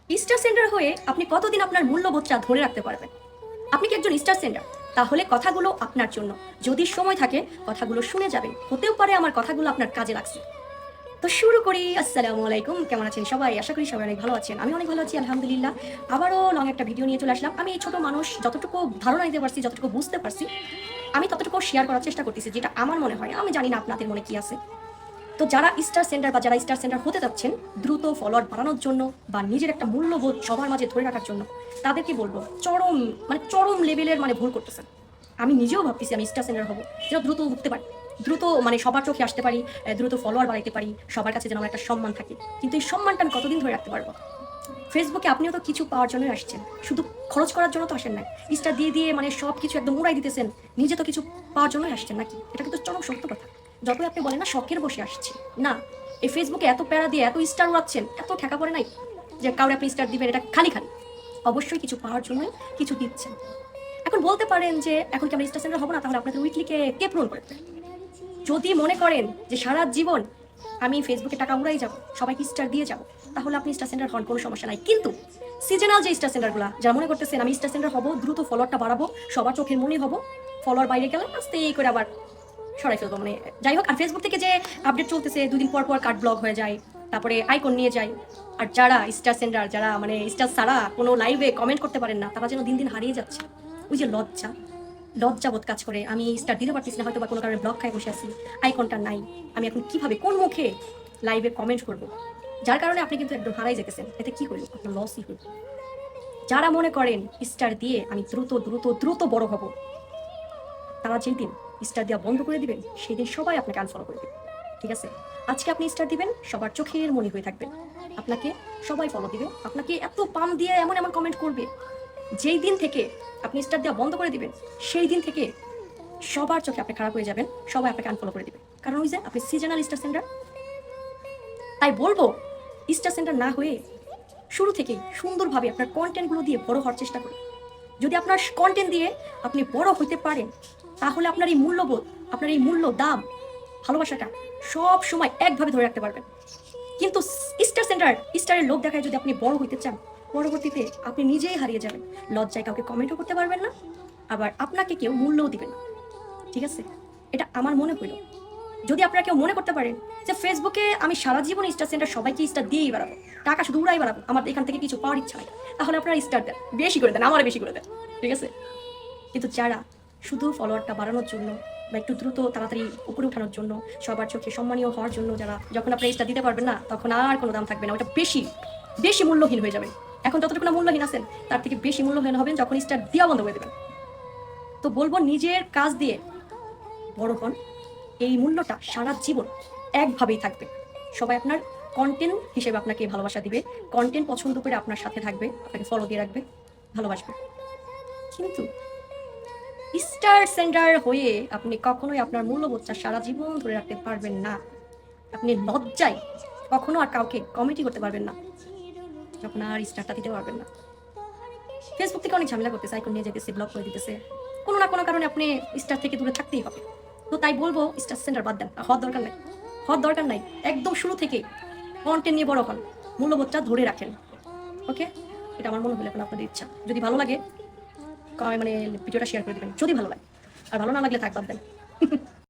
Star sender হয়ে আপনি কতদিন আপনার মূল্যবোধটা ধরে রাখতে পারবেন? আপনি কি একজন স্টার সেন্ডার? তাহলে কথাগুলো আপনার জন্য। যদি সময় থাকে কথাগুলো শুনে যাবেন, হতেও পারে আমার কথাগুলো আপনার কাজে লাগছে। তো শুরু করি। আসসালামু আলাইকুম, কেমন আছেন সবাই? আশা করি সবাই অনেক ভালো আছেন। আমি অনেক ভালো আছি আলহামদুলিল্লাহ। আবারও লং একটা ভিডিও নিয়ে চলে আসলাম। আমি এই ছোট মানুষ, যতটুকু ধারণা দিতে পারছি, যতটুকু বুঝতে পারছি, আমি ততটুকু শেয়ার করার চেষ্টা করতেছি, যেটা আমার মনে হয়। আমি জানি না আপনাদের মনে কি আছে। তো যারা স্টার সেন্টার বা যারা স্টার সেন্টার হতে যাচ্ছেন দ্রুত ফলোয়ার বাড়ানোর জন্য বা নিজের একটা মূল্যবোধ সবার মাঝে ধরে রাখার জন্য, তাদেরকে বলবো চরম লেভেলের ভুল করতেছেন। আমি নিজেও ভাবতেছি আমি স্টার সেন্টার হবো, যেন দ্রুত উঠতে পারি, দ্রুত সবার চোখে আসতে পারি, দ্রুত ফলোয়ার বাড়াইতে পারি, সবার কাছে যেন আমার একটা সম্মান থাকে। কিন্তু এই সম্মানটা আমি কতদিন ধরে রাখতে পারবো? ফেসবুকে আপনিও তো কিছু পাওয়ার জন্যই আসছেন, শুধু খরচ করার জন্য তো আসেন নাই। স্টার দিয়ে দিয়ে সব কিছু একদম উড়াই দিতেছেন, নিজে তো কিছু পাওয়ার জন্যই আসছেন নাকি? এটা কিন্তু চরম সত্য কথা। যতই আপনি বলেন না শখের বসে আসছি, না, এই ফেসবুকে এত প্যারা দিয়ে এত স্টার উড়াচ্ছেন, এত ঠেকা পড়ে নাই যে কাউরে আপনি স্টার দিবেন এটা খালি খালি? অবশ্যই কিছু পাওয়ার জন্যই কিছু দিচ্ছেন। এখন বলতে পারেন যে এখন কি আমরা স্টার সেন্টার হবো না, তাহলে আপনাদের উইকলিকে কে পূরণ করবে? যদি মনে করেন যে সারা জীবন আমি ফেসবুকে টাকা উড়াই যাব, সবাইকে স্টার দিয়ে যাব, তাহলে আপনি স্টার সেন্টার হন, কোনো সমস্যা নাই। কিন্তু সিজনাল যে স্টার সেন্টারগুলো, যারা মনে করতেছেন আমি স্টার সেন্টার হবো, দ্রুত ফলোয়ারটা বাড়াবো, সবার চোখের মনে হবো, ফলোয়ার বাইরে গেলে আস্তে করে আবার সরাই ফেলবো, যাই হোক। আর ফেসবুক থেকে যে আপডেট চলতেছে, দুদিন পর পর কার্ড ব্লক হয়ে যায়, তারপরে আইকন নিয়ে যায়। আর যারা স্টার সেন্টার, যারা স্টার ছাড়া কোনো লাইভে কমেন্ট করতে পারেন না, তারা যেন দিন দিন হারিয়ে যাচ্ছে। ওই যে লজ্জাবোধ কাজ করে, আমি স্টার দিতে পারতেছি না, হয়তো বা কোনো কারণে ব্লক খাই বসে আছি, আইকনটা নাই, আমি এখন কিভাবে কোন মুখে লাইভে কমেন্ট করব? যার কারণে আপনি কিন্তু একদম হারাই যেতেছেন। এতে কি হইল? আপনার লসই হইল। যারা মনে করেন স্টার দিয়ে আমি দ্রুত দ্রুত দ্রুত বড় হব, তারা যেই দিন স্টার দেওয়া বন্ধ করে দিবেন, সেই দিন সবাই আপনাকে আনফলো করে দেবে। ঠিক আছে? আজকে আপনি স্টার দিবেন, সবার চোখের মনি হয়ে থাকবেন, আপনাকে সবাই ফলো দিবে, আপনাকে এত পাম দিয়ে এমন এমন কমেন্ট করবে। যেই দিন থেকে আপনি স্টার দেওয়া বন্ধ করে দিবেন, সেই দিন থেকে সবার চোখে আপনি খারাপ হয়ে যাবেন, সবাই আপনাকে আনফলো করে দিবে। কারণ ওই যে আপনি সিজনাল স্টার সেন্টার। তাই বলবো, স্টার সেন্টার না হয়ে শুরু থেকেই সুন্দরভাবে আপনার কন্টেন্টগুলো দিয়ে বড় হওয়ার চেষ্টা করুন। যদি আপনার কন্টেন্ট দিয়ে আপনি বড় হইতে পারেন, তাহলে আপনার এই মূল্যবোধ, আপনার এই মূল্য, দাম, ভালোবাসাটা সব সময় একভাবে ধরে রাখতে পারবেন। কিন্তু স্টারের লোক দেখায় যদি আপনি বড় হইতে চান, পরবর্তীতে আপনি নিজেই হারিয়ে যাবেন। লজ্জায় কাউকে কমেন্টও করতে পারবেন না, আবার আপনাকে কেউ মূল্যও দিবেন না। ঠিক আছে? এটা আমার মনে হইল। যদি আপনারা কেউ মনে করতে পারেন যে ফেসবুকে আমি সারা জীবন স্টার সেন্টার সবাইকে স্টার দিয়েই বেড়াবো, টাকা শুধু উড়াই বেড়াবো, আমার এখান থেকে কিছু পাওয়ার ইচ্ছা নাই, তাহলে আপনারা স্টার দেন, বেশি করে দেন, আমার বেশি করে দেন। ঠিক আছে? কিন্তু যারা শুধু ফলোয়ারটা বাড়ানোর জন্য বা একটু দ্রুত তাড়াতাড়ি উপরে উঠানোর জন্য, সবার চোখে সম্মানীয় হওয়ার জন্য, যারা যখন আপনি স্টার দিতে পারবেন না, তখন আর কোনো দাম থাকবে না, ওটা বেশি বেশি মূল্যহীন হয়ে যাবে। এখন যতটুকু না মূল্যহীন আছেন, তার থেকে বেশি মূল্যহীন হবেন যখন স্টার দেওয়া বন্ধ করে দেবেন। তো বলবো, নিজের কাজ দিয়ে বড় হন, এই মূল্যটা সারা জীবন একভাবেই থাকবে। সবাই আপনার কন্টেন্ট হিসেবে আপনাকে ভালোবাসা দিবে, কন্টেন্ট পছন্দ করে আপনার সাথে থাকবে, আপনাকে ফলো দিয়ে রাখবে, ভালোবাসবে। কিন্তু স্টার সেন্টার হয়ে আপনি কখনোই আপনার মূল্যবোধটা সারা জীবন ধরে রাখতে পারবেন না। আপনি লজ্জায় কখনো আর কাউকে কমেন্টই করতে পারবেন না, যখন আর স্টারটা দিতে পারবেন না। ফেসবুক থেকে অনেক ঝামেলা করতেছে, আইকন নিয়ে যেতেছে, ব্লক করে দিতেছে, কোনো না কোনো কারণে আপনি স্টার থেকে দূরে থাকতেই হবে। তো তাই বলবো, স্টার সেন্টার বাদ দেন, হওয়ার দরকার নাই, হওয়ার দরকার নাই। একদম শুরু থেকে কন্টেন্ট নিয়ে বড় হন, মূল্যবোধটা ধরে রাখেন। ওকে? এটা আমার মনে হলো, এখন আপনাদের ইচ্ছা। যদি ভালো লাগে ভিডিওটা শেয়ার করে দেবেন, যদি ভালো লাগে। আর ভালো না লাগলে থাক, বাদ দেন।